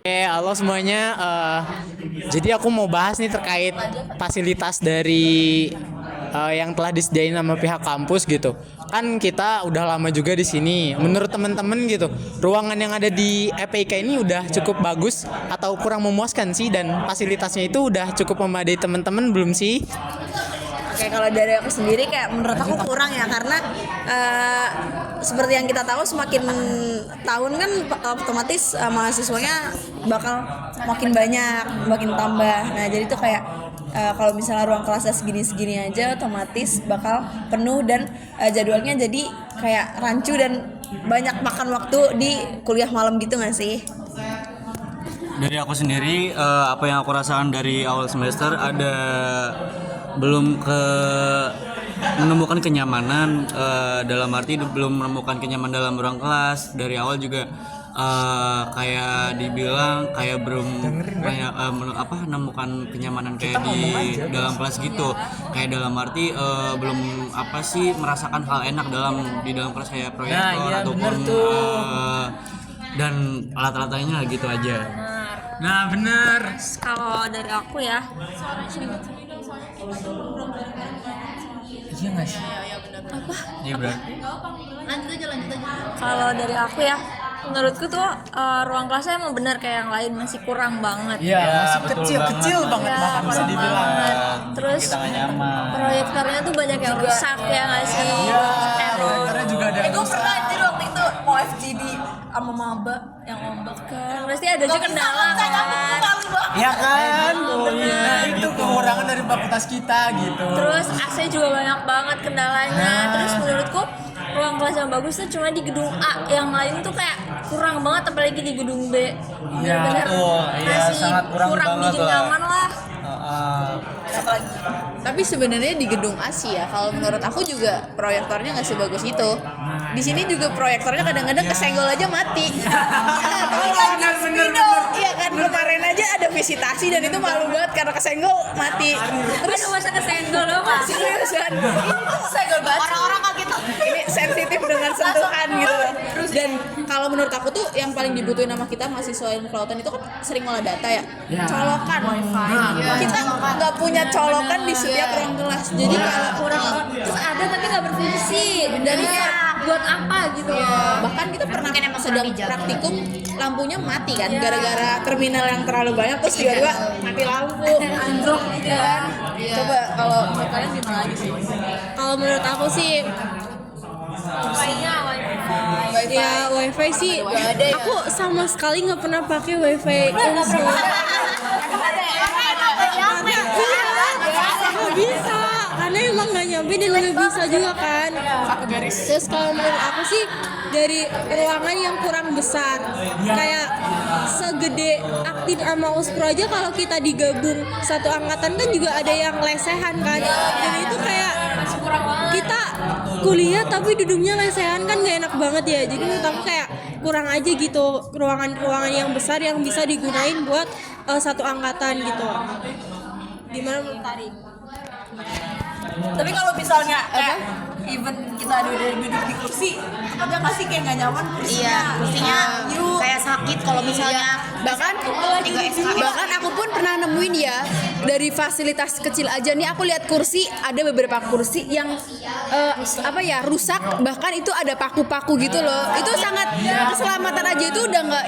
Halo semuanya. Jadi aku mau bahas nih terkait fasilitas dari yang telah disediain sama pihak kampus gitu. Kan kita udah lama juga di sini. Menurut teman-teman gitu, ruangan yang ada di EPIK ini udah cukup bagus atau kurang memuaskan sih, dan fasilitasnya itu udah cukup memadai teman-teman belum sih? Oke, kalau dari aku sendiri kayak menurut aku kurang ya, karena seperti yang kita tahu semakin tahun kan otomatis mahasiswanya bakal makin banyak, makin tambah. Nah jadi tuh kayak kalau misalnya ruang kelasnya segini-segini aja otomatis bakal penuh dan jadwalnya jadi kayak rancu dan banyak makan waktu di kuliah malam gitu nggak sih? Dari aku sendiri, apa yang aku rasakan dari awal semester ada belum menemukan kenyamanan, dalam arti belum menemukan kenyamanan dalam ruang kelas. Dari awal juga kayak dibilang kayak belum menemukan kenyamanan kayak di dalam kelas gitu. Kayak dalam arti belum merasakan hal enak di dalam kelas, kayak proyektor ataupun dan alat-alat lainnya gitu aja. Nah bener. Kalau dari aku ya, Iya nggak sih? Iya benar. Lanjut aja. kalau dari aku ya, menurutku tuh ruang kelasnya emang benar kayak yang lain masih kurang banget. Iya, masih betul kecil banget. banget Ya, bahkan bisa kurang dibilang. banget. Terus Kita nggak nyaman. proyektornya tuh banyak yang rusak ya nggak sih? Iya, proyektornya juga ada yang Gue rusak. pernah anjir waktu itu mau FGD sama maba yang ombak Kan pasti ada aja kendala kan. malu banget. Iya kan? Nah itu kekurangan dari fakultas kita gitu. Terus AC juga banyak banget kendalanya. Terus menurutku ruang kelas yang bagus tuh cuma di gedung A, yang lain tuh kayak kurang banget, apalagi di gedung B. Iya, Bener-bener betul. Iya, masih sangat kurang banget bikin lah. nyaman lah. Tapi sebenarnya di gedung Asia, kalau menurut aku juga proyektornya nggak sebagus itu. Di sini juga proyektornya kadang-kadang kesenggol aja mati. Bener. Iya kan, kemarin aja ada visitasi dan itu malu banget karena kesenggol mati. Terus masa kesenggol dong Mas? Seriusan, ini senggol banget. Orang-orang kaget tuh. Ini sensitif dengan sentuhan gitu. Dan kalau menurut aku tuh yang paling dibutuhin sama kita mahasiswa ilmu kelautan itu kan sering ngolah data ya. Colokan. Kita nggak punya colokan di setiap ruang kelas. Jadi kalau Kurang, terus ada tapi nggak berfungsi. Dan buat apa gitu? bahkan kita pernah sedang praktikum lampunya mati kan gara-gara terminal yang terlalu banyak, terus tiba-tiba mati lampu anjlok kan. Coba kalau menurut kalian gimana lagi sih? Kalau menurut aku sih ya wifi sih. Aku sama sekali nggak pernah pakai wifi Unsur. Nggak bisa, karena emang nggak nyampe dan nggak bisa juga kan. Terus kalau menurut aku sih dari ruangan yang kurang besar, kayak segede Aktin sama Uspro aja, kalau kita digabung satu angkatan kan juga ada yang lesehan kan. Dan itu kayak kita kuliah tapi duduknya lesehan kan nggak enak banget ya. Jadi menurut aku kayak kurang aja gitu ruangan-ruangan yang besar yang bisa digunain buat satu angkatan gitu. Gimana menurut Tari? Tapi kalau misalnya kayak even kita duduk di kursi, ada nggak sih kayak nggak nyaman kursinya? Iya, kursinya kayak sakit kalau misalnya bahkan aku pun pernah nemuin ya, dari fasilitas kecil aja nih aku lihat kursi, ada beberapa kursi yang rusak, bahkan itu ada paku-paku gitu loh. Itu sangat keselamatan aja itu udah nggak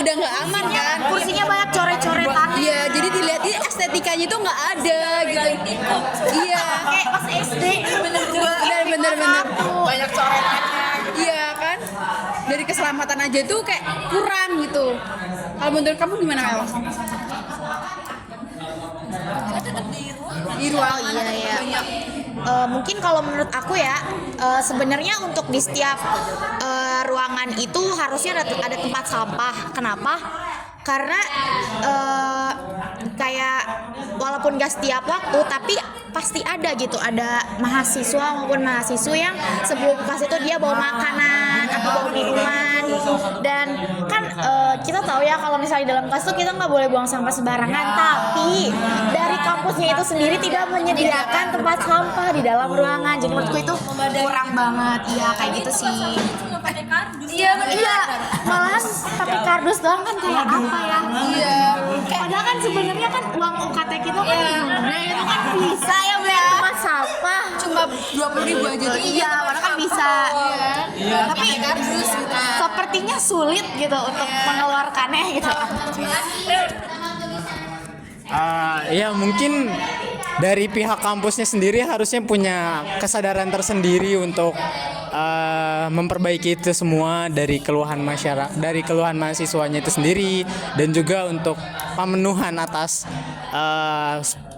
udah nggak aman kan. kursinya banyak coret-coretan. Iya, jadi dilihat estetikanya itu nggak ada gitu. Iya, Kayak pas SD bener banyak coretannya. Iya kan, dari keselamatan aja tuh kayak kurang gitu. Kalau menurut kamu gimana, El? Di ruang iya. Mungkin kalau menurut aku ya, sebenarnya untuk di setiap ruangan itu harusnya ada tempat sampah. Kenapa? Karena kayak walaupun gak setiap waktu, tapi pasti ada gitu, ada mahasiswa maupun mahasiswa yang sebelum kelas itu dia bawa makanan atau bawa minuman. Dan kan kita tahu ya kalau misalnya di dalam kelas tuh kita nggak boleh buang sampah sembarangan, tapi dari kampusnya itu sendiri tidak menyediakan tempat sampah di dalam ruangan. Jadi menurutku itu kurang banget. Iya kayak gitu sih. Iya, Malahan pakai kardus doang kan kayak apa ya? Iya. Padahal kan sebenarnya kan uang UKT kita kan gede, itu kan bisa ya bayar tempat sampah. Cuma 20.000 aja tuh. Iya, padahal kan bisa. Iya. Tapi Kardus gitu. sepertinya sulit gitu untuk mengeluarkannya gitu. Ya mungkin dari pihak kampusnya sendiri harusnya punya kesadaran tersendiri untuk memperbaiki itu semua dari keluhan masyarakat, dari keluhan mahasiswanya itu sendiri, dan juga untuk pemenuhan atas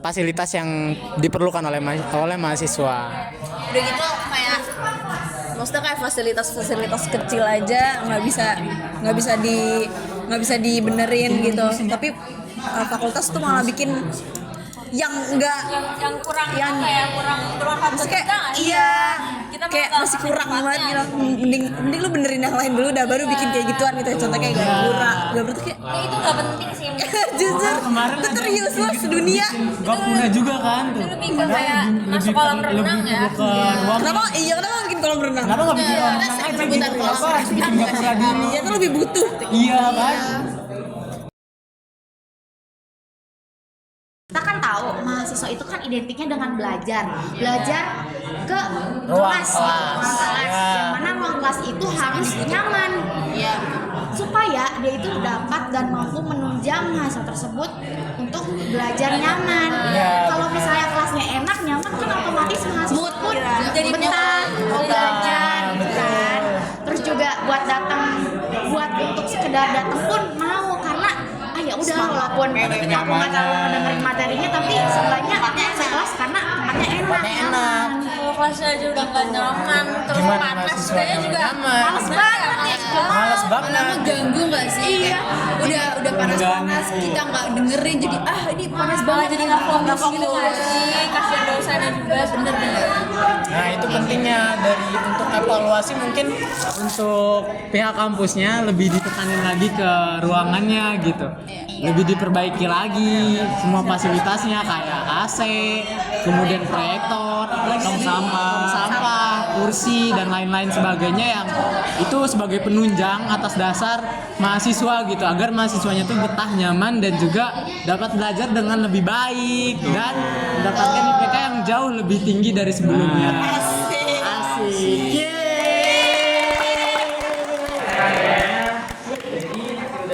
fasilitas yang diperlukan oleh mahasiswa. Udah gitu kayak maksudnya kayak fasilitas kecil aja nggak bisa dibenerin gitu, tapi fakultas tuh malah bikin yang kurang maksudnya kayak iya kayak masih kurang banget gitu. Mending lu benerin yang lain dulu dah baru bikin kayak gituan gitu, contohnya kayak gak berarti kayak Itu nggak penting sih. jujur kemarin itu tuh useless sedunia. Gak punya juga kan tuh. kayak masuk kolam renang ya. Kenapa bikin kolam renang? Kenapa nggak bikin kolam renang aja gitu? Kenapa harus bikin gapura dulu? Iya tuh lebih butuh. Iya kan? Kita kan tahu mahasiswa itu kan identiknya dengan belajar ke Ruang kelas, kelas. yang mana ruang kelas itu harus nyaman, supaya dia itu dapat dan mampu menunjang mahasiswa tersebut untuk belajar nyaman. Kalau misalnya kelasnya enak nyaman kan otomatis mahasiswa pun jadi betah mau belajar, kan. Terus juga buat untuk sekedar datang pun mau, karena ya udah walaupun aku nggak terlalu mendengarin materinya tapi seenggaknya saya kelas karena tempatnya enak. Kalau kelasnya aja udah nggak nyaman, terus Gimana panas, mahasiswa kayaknya juga nyaman? males banget ya. Males banget. Lama ganggu nggak sih? Iya. Udah panas kita nggak dengerin jadi ini panas banget Jadi nggak fokus gitu nggak sih? Kasihan dosennya juga, bener-bener. Nah itu pentingnya dari untuk evaluasi, mungkin untuk pihak kampusnya lebih ditekanin lagi ke ruangannya gitu, lebih diperbaiki lagi semua fasilitasnya kayak AC, kemudian proyektor, tong sampah, kursi dan lain-lain sebagainya yang itu sebagai penunjang atas dasar mahasiswa gitu, agar mahasiswanya tuh betah, nyaman dan juga dapat belajar dengan lebih baik dan mendapatkan IPK yang jauh lebih tinggi dari sebelumnya. Asik.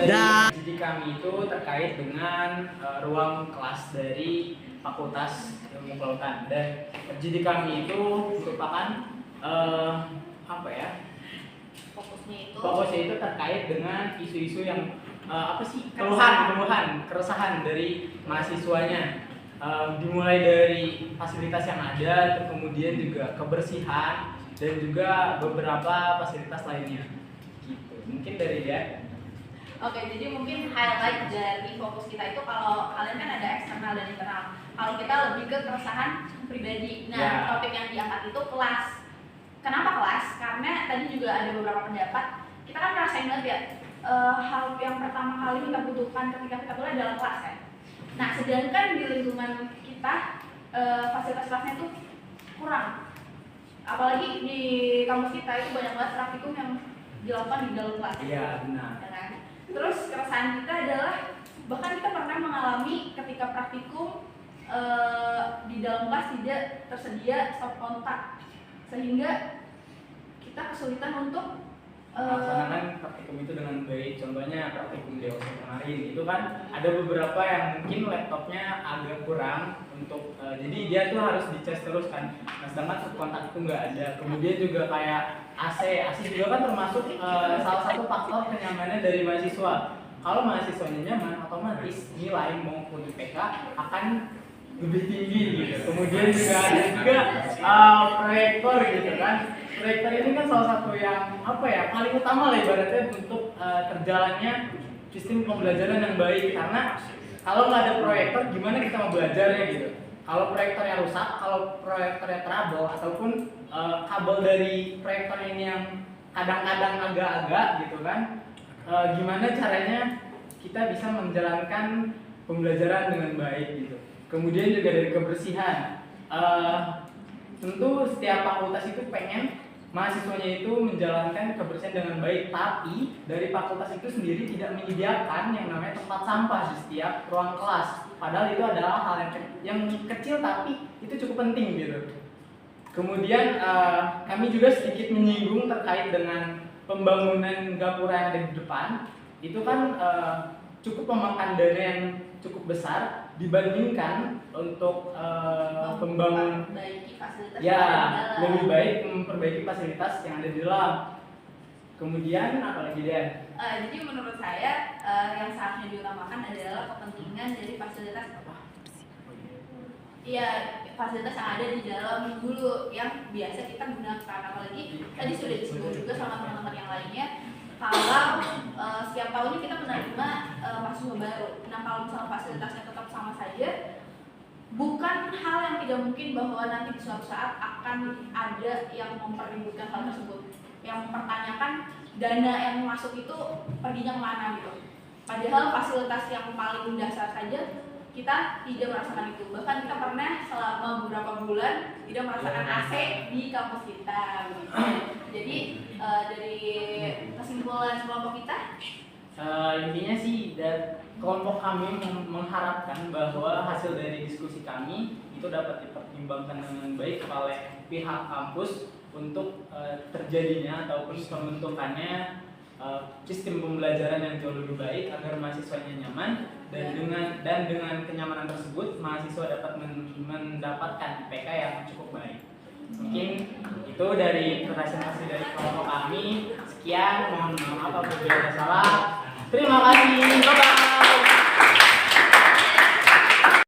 Dan studi kami itu terkait dengan ruang kelas dari Fakultas Ilmu Kelautan, dan studi kami itu merupakan apa ya? Fokusnya itu terkait dengan isu-isu yang keluhan, keresahan dari mahasiswanya. Dimulai dari fasilitas yang ada, kemudian juga kebersihan dan juga beberapa fasilitas lainnya. Gitu. Mungkin dari dia. Oke, jadi mungkin highlight dari fokus kita itu, kalau kalian kan ada eksternal dan internal. Kalau kita lebih ke keresahan pribadi. Nah, topik yang diangkat itu kelas. Kenapa kelas? Karena tadi juga ada beberapa pendapat. Kita kan ngerasain banget ya, hal yang pertama kali kita butuhkan ketika kita kuliah adalah kelas kan. Nah, sedangkan di lingkungan kita fasilitas kelasnya itu kurang. Apalagi di kampus kita itu banyak banget praktikum yang dilakukan di dalam kelas. Iya, benar. Ya kan? Terus keresahan kita adalah bahkan kita pernah mengalami ketika praktikum di dalam kelas tidak tersedia stop kontak, sehingga kita kesulitan untuk melaksanakan praktikum itu dengan baik. Contohnya praktikum di OSIS kemarin itu kan ada beberapa yang mungkin laptopnya agak kurang untuk jadi dia tuh harus dicas terus kan. Nah, sedangkan stop kontak itu nggak ada. Kemudian juga kayak AC juga kan termasuk salah satu faktor kenyamanan dari mahasiswa. Kalau mahasiswanya nyaman, otomatis nilai maupun IPK akan lebih tinggi gitu. Kemudian juga ada juga proyektor gitu kan. Proyektor ini kan salah satu yang paling utama lah ibaratnya untuk terjalannya sistem pembelajaran yang baik, karena kalau nggak ada proyektor gimana kita mau belajarnya gitu. Kalau proyektornya rusak, kalau proyektornya trouble ataupun kabel dari proyektor ini yang kadang-kadang agak-agak gitu kan, gimana caranya kita bisa menjalankan pembelajaran dengan baik gitu. Kemudian juga dari kebersihan, tentu setiap fakultas itu pengen mahasiswanya itu menjalankan kebersihan dengan baik, tapi dari fakultas itu sendiri tidak menyediakan yang namanya tempat sampah di setiap ruang kelas. Padahal itu adalah hal yang kecil tapi itu cukup penting gitu. Kemudian kami juga sedikit menyinggung terkait dengan pembangunan gapura yang ada di depan. Itu kan cukup memakan dana yang cukup besar dibandingkan untuk pembangun Memperbaiki fasilitas ya yang ada di dalam. lebih baik memperbaiki fasilitas yang ada di dalam. Kemudian apalagi Dan? Jadi menurut saya yang seharusnya diutamakan adalah kepentingan dari fasilitas Iya, fasilitas yang ada di dalam dulu yang biasa kita gunakan. Apalagi tadi sudah disebut juga sama teman-teman yang lainnya kalau setiap tahunnya kita menerima mahasiswa baru. Nah, kalau misalnya fasilitasnya tetap sama saja, bukan hal yang tidak mungkin bahwa nanti di suatu saat akan ada yang memperributkan hal tersebut, yang mempertanyakan dana yang masuk itu perginya kemana gitu. Padahal fasilitas yang paling dasar saja kita tidak merasakan itu. Bahkan kita pernah selama beberapa bulan tidak merasakan AC di kampus kita gitu. Jadi dari kesimpulan kelompok kita Intinya sih kelompok kami mengharapkan bahwa hasil dari diskusi kami itu dapat dipertimbangkan dengan baik oleh pihak kampus untuk terjadinya ataupun pembentukannya sistem pembelajaran yang jauh lebih baik agar mahasiswanya nyaman, dan dengan kenyamanan tersebut mahasiswa dapat mendapatkan IPK yang cukup baik. Mungkin itu dari presentasi dari kelompok kami. Sekian, mohon maaf apabila ada salah. Terima kasih. Bye bye.